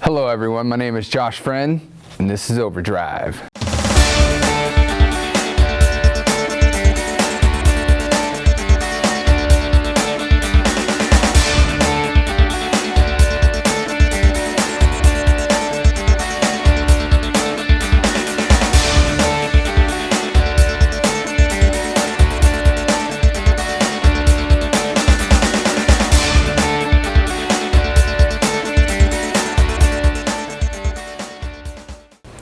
Hello everyone, my name is Josh Friend, and this is OverDrive.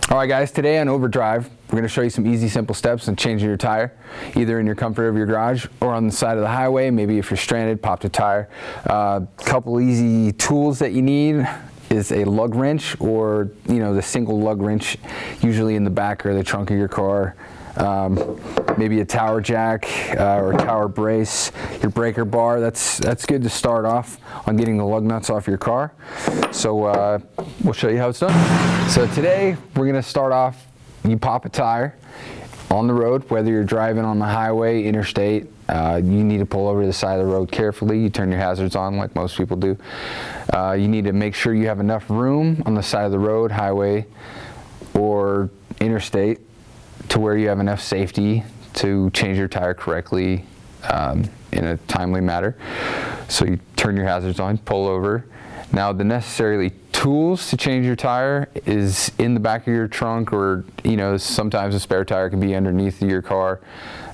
Alright guys, today on OverDrive, we're going to show you some easy, simple steps on changing your tire, either in your comfort of your garage or on the side of the highway. Maybe if you're stranded, popped a tire. Couple easy tools that you need is a lug wrench, or the single lug wrench, usually in the back or the trunk of your car. Maybe a tower jack or a tower brace, your breaker bar. That's good to start off on getting the lug nuts off your car. So we'll show you how it's done. So today we're going to start off, you pop a tire on the road, whether you're driving on the highway, interstate. You need to pull over to the side of the road carefully. You turn your hazards on like most people do. You need to make sure you have enough room on the side of the road, highway, or interstate, to where you have enough safety to change your tire correctly in a timely manner. So you turn your hazards on, pull over. Now the necessary tools to change your tire is in the back of your trunk, or sometimes a spare tire can be underneath your car.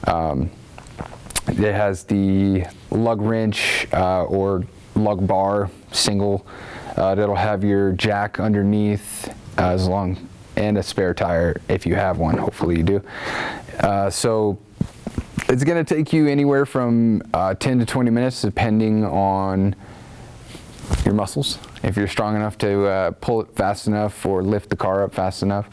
It has the lug wrench or lug bar, single, that'll have your jack underneath and a spare tire if you have one. Hopefully you do. So it's going to take you anywhere from 10 to 20 minutes depending on your muscles, if you're strong enough to pull it fast enough or lift the car up fast enough.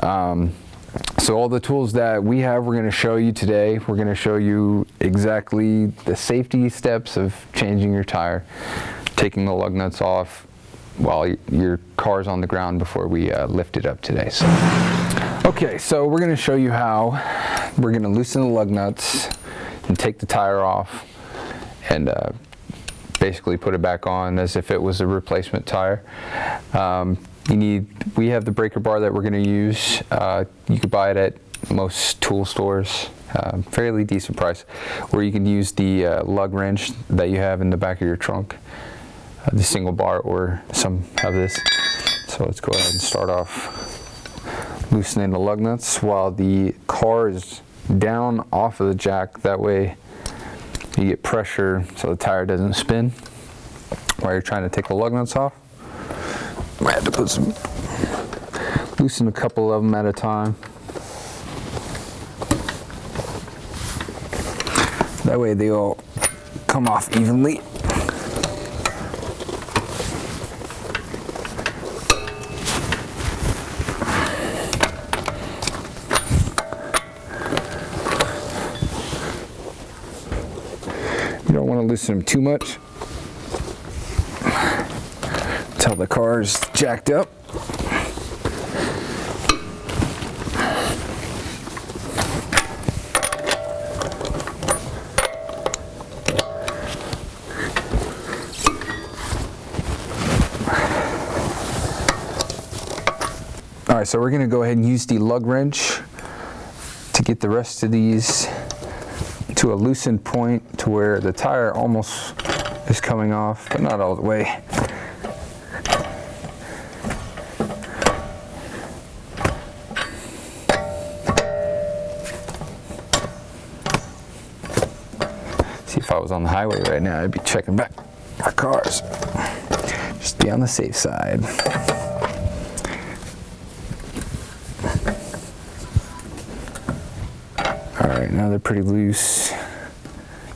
So all the tools that we have, we're going to show you today. We're going to show you exactly the safety steps of changing your tire, taking the lug nuts off while your car's on the ground before we lift it up today. Okay, so we're going to show you how we're going to loosen the lug nuts and take the tire off and basically put it back on as if it was a replacement tire. We have the breaker bar that we're going to use. You could buy it at most tool stores, fairly decent price, or you can use the lug wrench that you have in the back of your trunk. The single bar, or some have this. So let's go ahead and start off loosening the lug nuts while the car is down off of the jack. That way you get pressure so the tire doesn't spin while you're trying to take the lug nuts off. I had to loosen a couple of them at a time. That way they all come off evenly. You don't want to loosen them too much until the car's jacked up. All right, so we're going to go ahead and use the lug wrench to get the rest of these to a loosened point to where the tire almost is coming off, but not all the way. See, if I was on the highway right now, I'd be checking back our cars. Just be on the safe side. Alright, now they're pretty loose,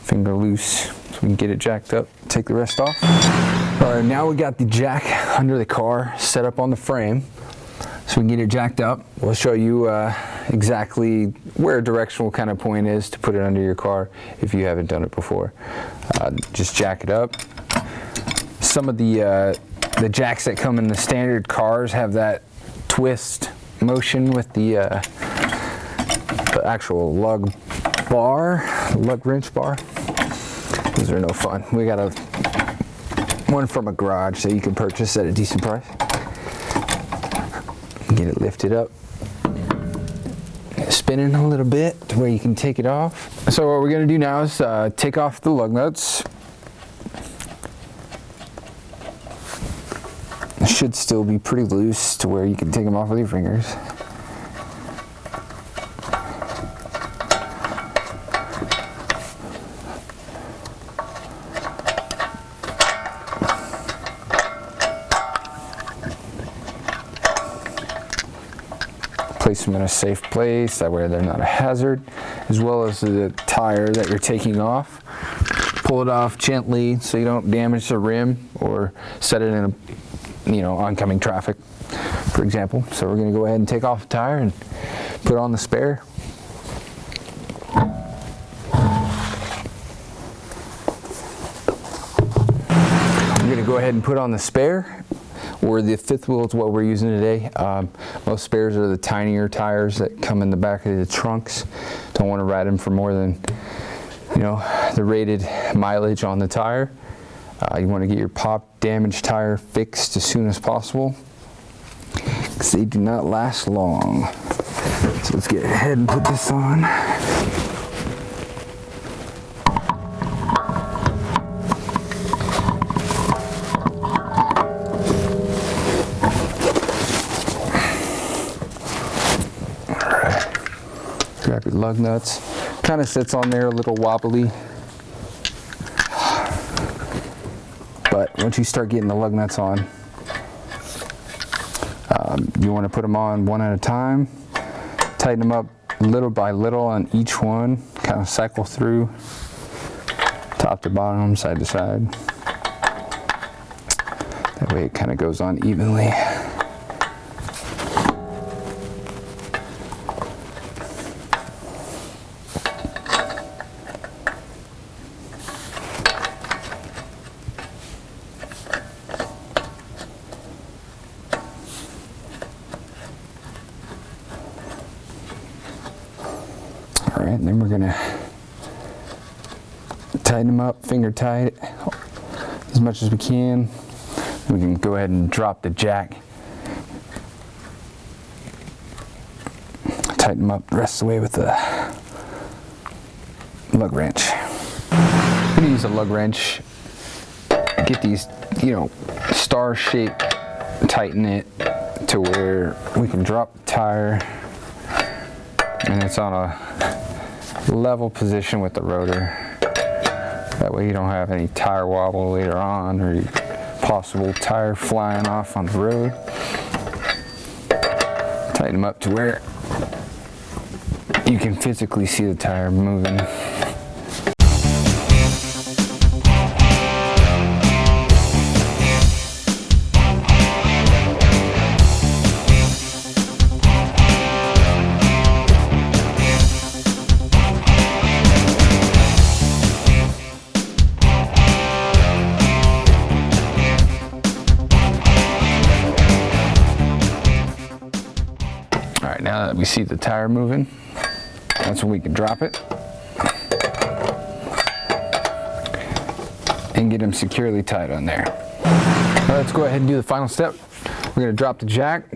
finger loose, so we can get it jacked up, take the rest off. Alright, now we got the jack under the car set up on the frame, so we can get it jacked up. We'll show you exactly where a directional kind of point is to put it under your car if you haven't done it before. Just jack it up. Some of the jacks that come in the standard cars have that twist motion with the actual lug wrench bar. These are no fun. We got one from a garage that you can purchase at a decent price. Get it lifted up, spinning a little bit to where you can take it off. So what we're going to do now is take off the lug nuts. It should still be pretty loose to where you can take them off with your fingers. Place them in a safe place, that way they're not a hazard, as well as the tire that you're taking off. Pull it off gently so you don't damage the rim or set it in a, oncoming traffic, for example. So we're going to go ahead and take off the tire and put on the spare. I'm going to go ahead and put on the spare, or the fifth wheel is what we're using today. Most spares are the tinier tires that come in the back of the trunks. Don't want to ride them for more than, the rated mileage on the tire. You want to get your pop damaged tire fixed as soon as possible, because they do not last long. So let's get ahead and put this on. Grab your lug nuts. Kind of sits on there a little wobbly, but once you start getting the lug nuts on, you want to put them on one at a time. Tighten them up little by little on each one. Kind of cycle through, top to bottom, side to side. That way it kind of goes on evenly. Alright, and then we're going to tighten them up, finger tight as much as we can. We can go ahead and drop the jack. Tighten them up the rest of the way with the lug wrench. I'm going to use a lug wrench. Get these, star shape, tighten it to where we can drop the tire and it's on a level position with the rotor. That way you don't have any tire wobble later on or possible tire flying off on the road. Tighten them up to where you can physically see the tire moving. Alright, now that we see the tire moving, that's when we can drop it and get them securely tied on there. Now let's go ahead and do the final step. We're going to drop the jack.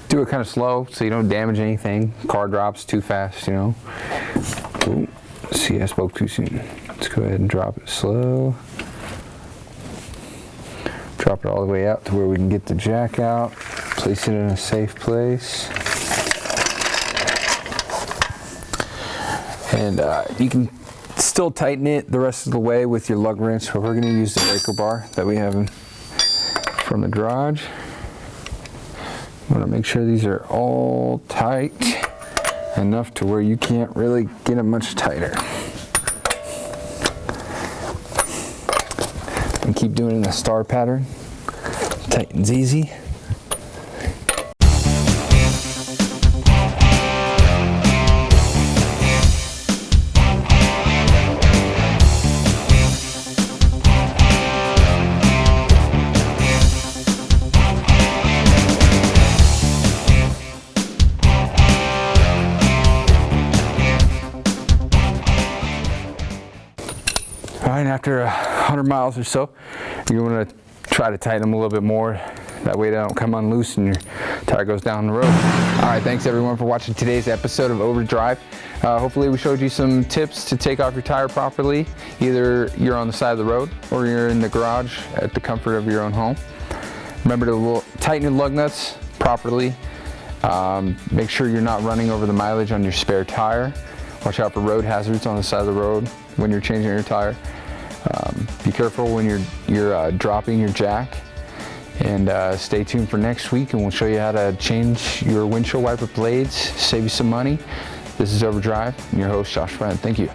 Do it kind of slow so you don't damage anything. Car drops too fast, Ooh, see, I spoke too soon. Let's go ahead and drop it slow. Drop it all the way out to where we can get the jack out. Place it in a safe place. And you can still tighten it the rest of the way with your lug wrench, but we're going to use the breaker bar that we have from the garage. I want to make sure these are all tight enough to where you can't really get them much tighter. And keep doing it in the star pattern. Tightens easy. Alright, after 100 miles or so, you're going to try to tighten them a little bit more That way they don't come unloose and your tire goes down the road. All right, thanks everyone for watching today's episode of OverDrive. Hopefully we showed you some tips to take off your tire properly. Either you're on the side of the road or you're in the garage at the comfort of your own home. Remember to tighten your lug nuts properly. Make sure you're not running over the mileage on your spare tire. Watch out for road hazards on the side of the road when you're changing your tire. Be careful when you're dropping your jack. And stay tuned for next week, and we'll show you how to change your windshield wiper blades, save you some money. This is OverDrive, and your host, Josh Brent. Thank you.